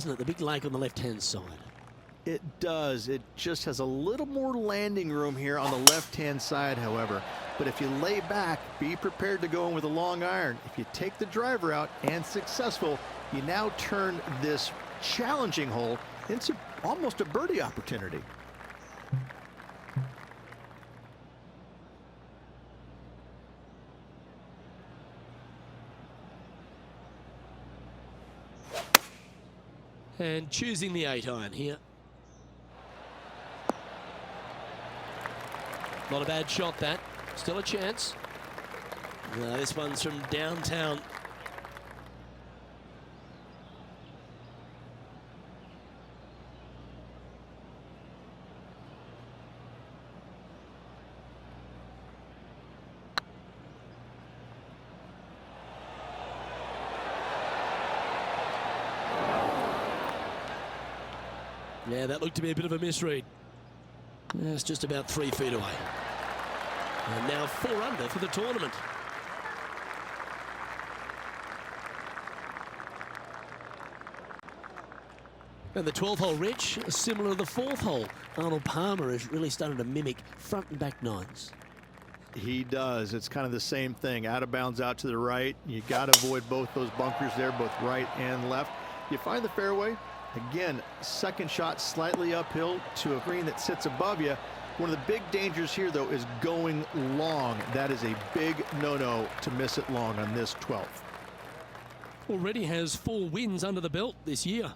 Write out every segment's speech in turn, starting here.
Isn't it? The big lake on the left-hand side. It does. It just has a little more landing room here on the left-hand side, however. But if you lay back, be prepared to go in with a long iron. If you take the driver out and successful, you now turn this challenging hole into almost a birdie opportunity. And choosing the 8-iron here. Not a bad shot, that. Still a chance. No, this one's from downtown. Yeah, that looked to be a bit of a misread. It's just about 3 feet away. And now 4 under for the tournament. And the 12th hole, Rich, is similar to the 4th hole. Arnold Palmer is really starting to mimic front and back nines. He does. It's kind of the same thing. Out of bounds out to the right. You got to avoid both those bunkers there, both right and left. You find the fairway. Again, second shot slightly uphill to a green that sits above you. One of the big dangers here, though, is going long. That is a big no-no to miss it long on this 12th. Already has 4 wins under the belt this year.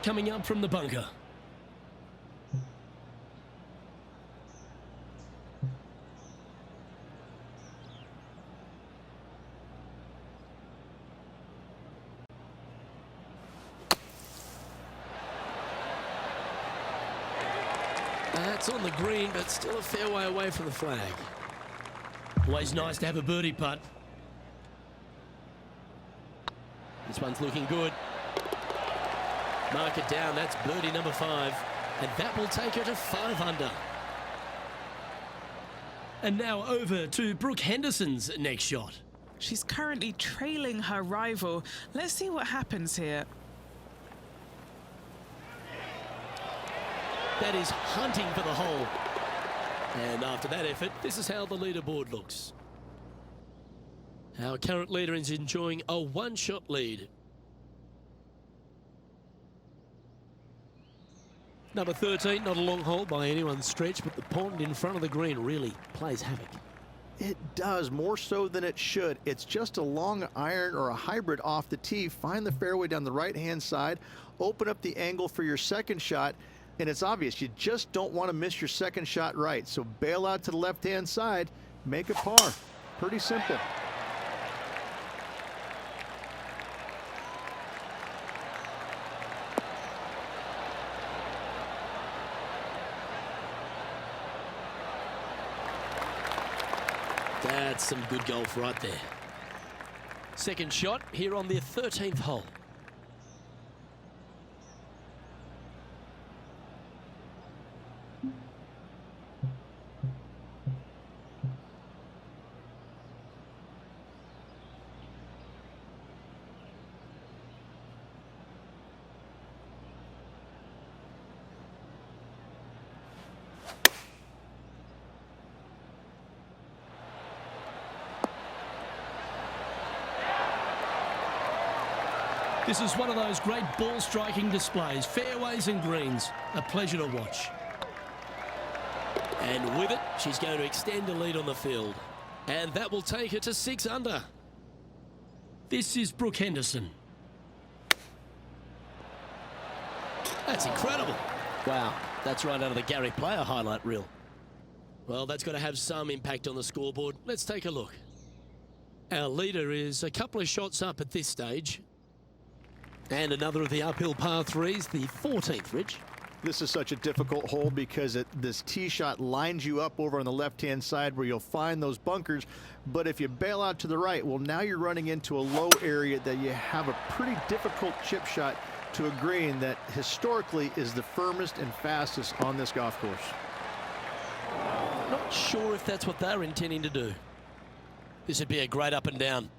Coming up from the bunker. That's on the green, but still a fair way away from the flag. Always nice to have a birdie putt. This one's looking good. Mark it down. That's birdie number 5. And that will take her to 5 under. And now over to Brooke Henderson's next shot. She's currently trailing her rival. Let's see what happens here. That is hunting for the hole. And after that effort, this is how the leaderboard looks. Our current leader is enjoying a 1-shot lead. Number 13, not a long hole by anyone's stretch, but the pond in front of the green really plays havoc. It does, more so than it should. It's just a long iron or a hybrid off the tee. Find the fairway down the right-hand side, open up the angle for your second shot, and it's obvious you just don't want to miss your second shot right. So bail out to the left-hand side, make a par. Pretty simple. That's some good golf right there. Second shot here on the 13th hole. This is one of those great ball striking displays, fairways and greens. A pleasure to watch. And with it, she's going to extend a lead on the field. And that will take her to 6 under. This is Brooke Henderson. That's incredible. Wow, that's right out of the Gary Player highlight reel. Well, that's got to have some impact on the scoreboard. Let's take a look. Our leader is a couple of shots up at this stage. And another of the uphill par 3s, the 14th, Rich. This is such a difficult hole because this tee shot lines you up over on the left-hand side where you'll find those bunkers. But if you bail out to the right, well, now you're running into a low area that you have a pretty difficult chip shot to a green that historically is the firmest and fastest on this golf course. Not sure if that's what they're intending to do. This would be a great up and down.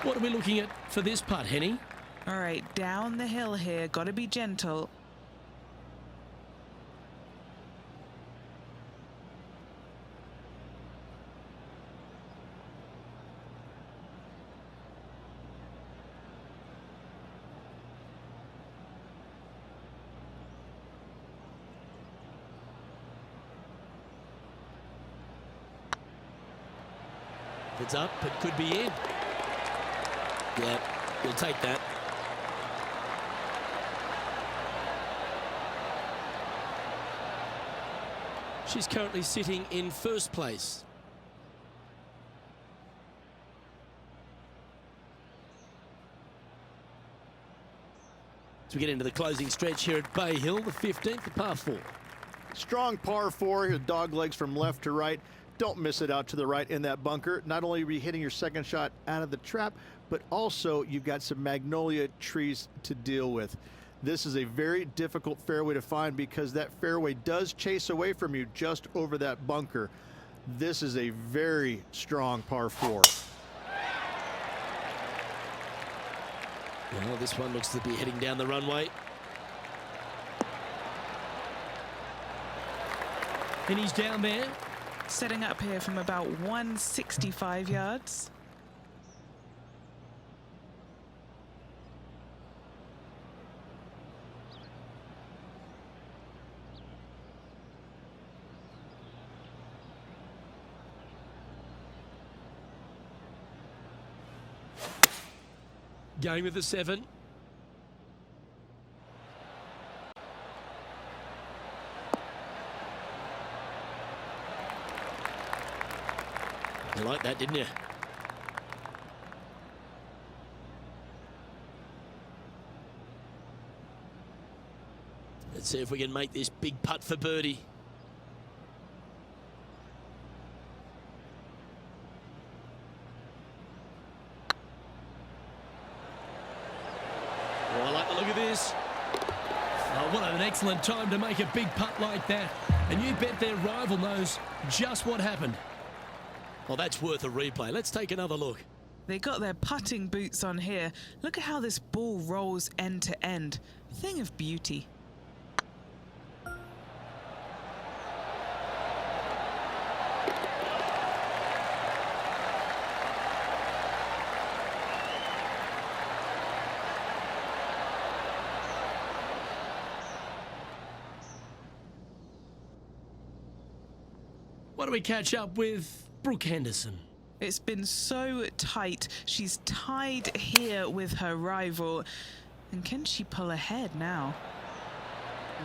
What are we looking at for this putt, Henny? All right, down the hill here. Got to be gentle. It's up, it could be in. Yeah, we'll take that. She's currently sitting in first place. As we get into the closing stretch here at Bay Hill, the 15th, the par 4. Strong par 4, your dog legs from left to right. Don't miss it out to the right in that bunker. Not only are you hitting your second shot out of the trap, but also you've got some magnolia trees to deal with. This is a very difficult fairway to find because that fairway does chase away from you just over that bunker. This is a very strong par 4. Well, this one looks to be heading down the runway. And he's down there. Setting up here from about 165 yards. Going with the 7. You liked that, didn't you? Let's see if we can make this big putt for birdie. Oh, I like the look of this. Oh, what an excellent time to make a big putt like that. And you bet their rival knows just what happened. Well, that's worth a replay. Let's take another look. They got their putting boots on here. Look at how this ball rolls end to end. Thing of beauty. Why don't we catch up with Brooke Henderson? It's been so tight. She's tied here with her rival. And can she pull ahead now?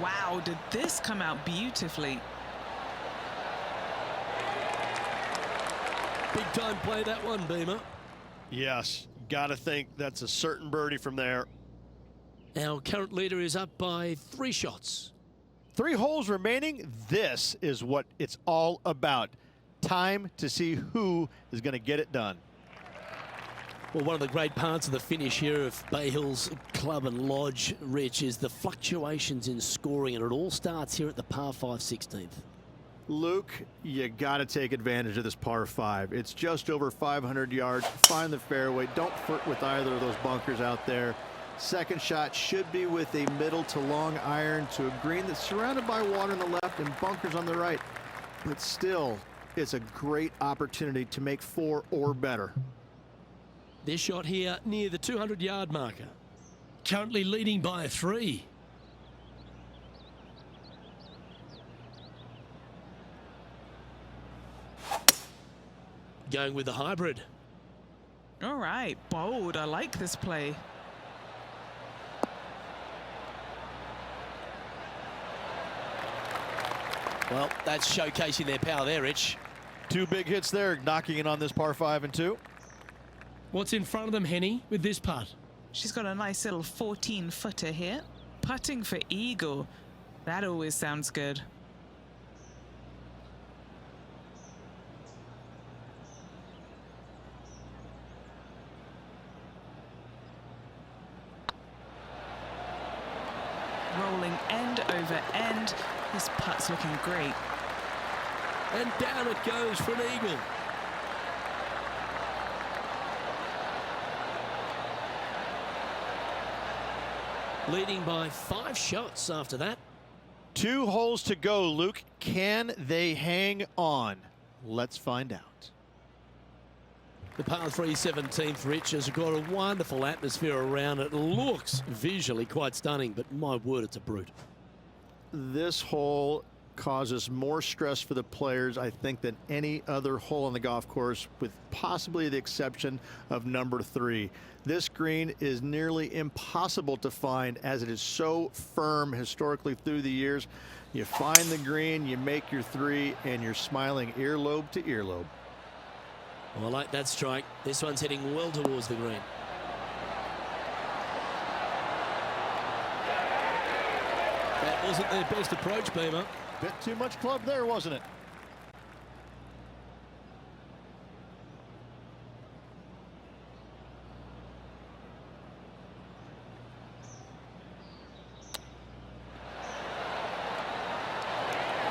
Wow, did this come out beautifully? Big time play that one, Beamer. Yes, gotta think that's a certain birdie from there. Our current leader is up by 3 shots. 3 holes remaining. This is what it's all about. Time to see who is going to get it done. Well, one of the great parts of the finish here of Bay Hill's Club and Lodge, Rich, is the fluctuations in scoring, and it all starts here at the par 5 16th. Luke, you got to take advantage of this par 5. It's just over 500 yards. Find the fairway. Don't flirt with either of those bunkers out there. Second shot should be with a middle to long iron to a green that's surrounded by water on the left and bunkers on the right. But still, it's a great opportunity to make 4 or better. This shot here near the 200-yard marker. Currently leading by 3. Going with the hybrid. All right, bold. I like this play. Well, that's showcasing their power there, Rich. Two big hits there, knocking in on this par 5 and 2. What's in front of them, Henny, with this putt? She's got a nice little 14-footer here. Putting for eagle. That always sounds good. Rolling end over end. This putt's looking great. And down it goes for an eagle. Leading by 5 shots after that. 2 holes to go, Luke. Can they hang on? Let's find out. The par 3 17th, Rich, has got a wonderful atmosphere around it. Looks visually quite stunning, but my word, it's a brute. This hole causes more stress for the players, I think, than any other hole on the golf course, with possibly the exception of number 3. This green is nearly impossible to find as it is so firm historically through the years. You find the green, you make your 3, and you're smiling earlobe to earlobe. Well, I like that strike. This one's heading well towards the green. That wasn't their best approach, Beamer. Bit too much club there, wasn't it?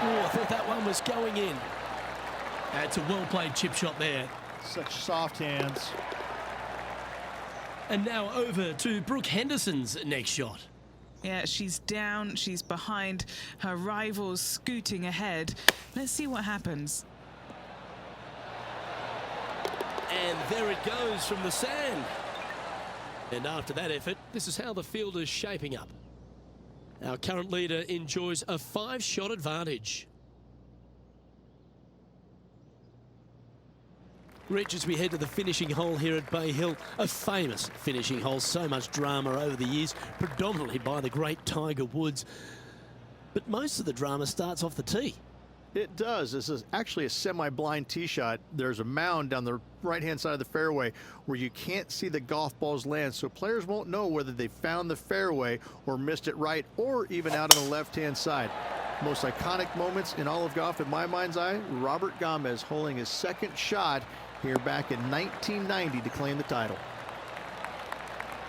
Oh, I thought that one was going in. That's a well-played chip shot there. Such soft hands. And now over to Brooke Henderson's next shot. Yeah, she's down, she's behind, her rival's scooting ahead. Let's see what happens. And there it goes from the sand. And after that effort, this is how the field is shaping up. Our current leader enjoys a 5-shot advantage. Rich, as we head to the finishing hole here at Bay Hill, a famous finishing hole, so much drama over the years, predominantly by the great Tiger Woods. But most of the drama starts off the tee. It does. This is actually a semi-blind tee shot. There's a mound down the right-hand side of the fairway where you can't see the golf balls land, so players won't know whether they found the fairway or missed it right, or even out on the left-hand side. Most iconic moments in all of golf, in my mind's eye, Robert Gomez holding his 2nd shot here back in 1990 to claim the title.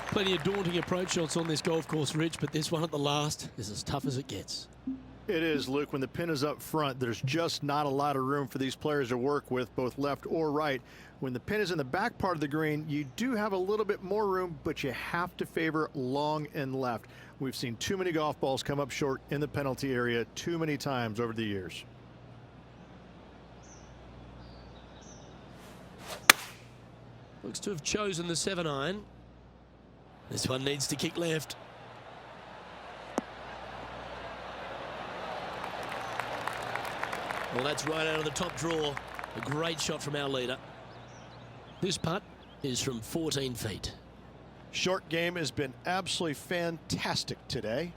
Plenty of daunting approach shots on this golf course, Rich, but this one at the last is as tough as it gets. It is, Luke. When the pin is up front, there's just not a lot of room for these players to work with, both left or right. When the pin is in the back part of the green, you do have a little bit more room, but you have to favor long and left. We've seen too many golf balls come up short in the penalty area too many times over the years. Looks to have chosen the 7-iron. This one needs to kick left. Well, that's right out of the top draw. A great shot from our leader. This putt is from 14 feet. Short game has been absolutely fantastic today.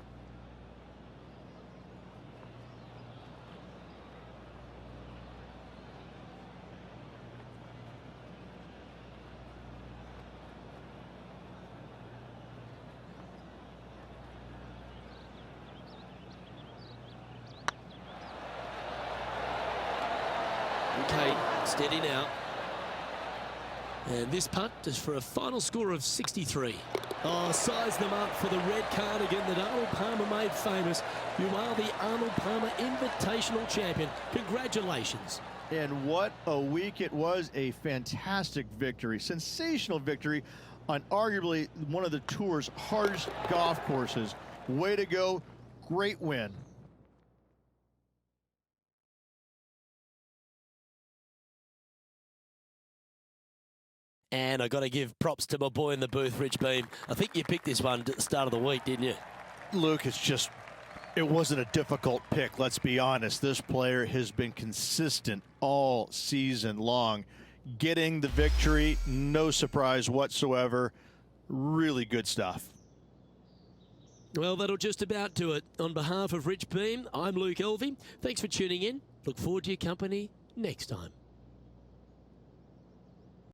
Okay, steady now. And this putt is for a final score of 63. Oh, size them up for the red cardigan that Arnold Palmer made famous. You are the Arnold Palmer Invitational Champion. Congratulations. And what a week it was. A fantastic victory. Sensational victory on arguably one of the tour's hardest golf courses. Way to go. Great win. And I got to give props to my boy in the booth, Rich Beam. I think you picked this one at the start of the week, didn't you? Luke, it wasn't a difficult pick, let's be honest. This player has been consistent all season long. Getting the victory, no surprise whatsoever. Really good stuff. Well, that'll just about do it. On behalf of Rich Beam, I'm Luke Elvey. Thanks for tuning in. Look forward to your company next time.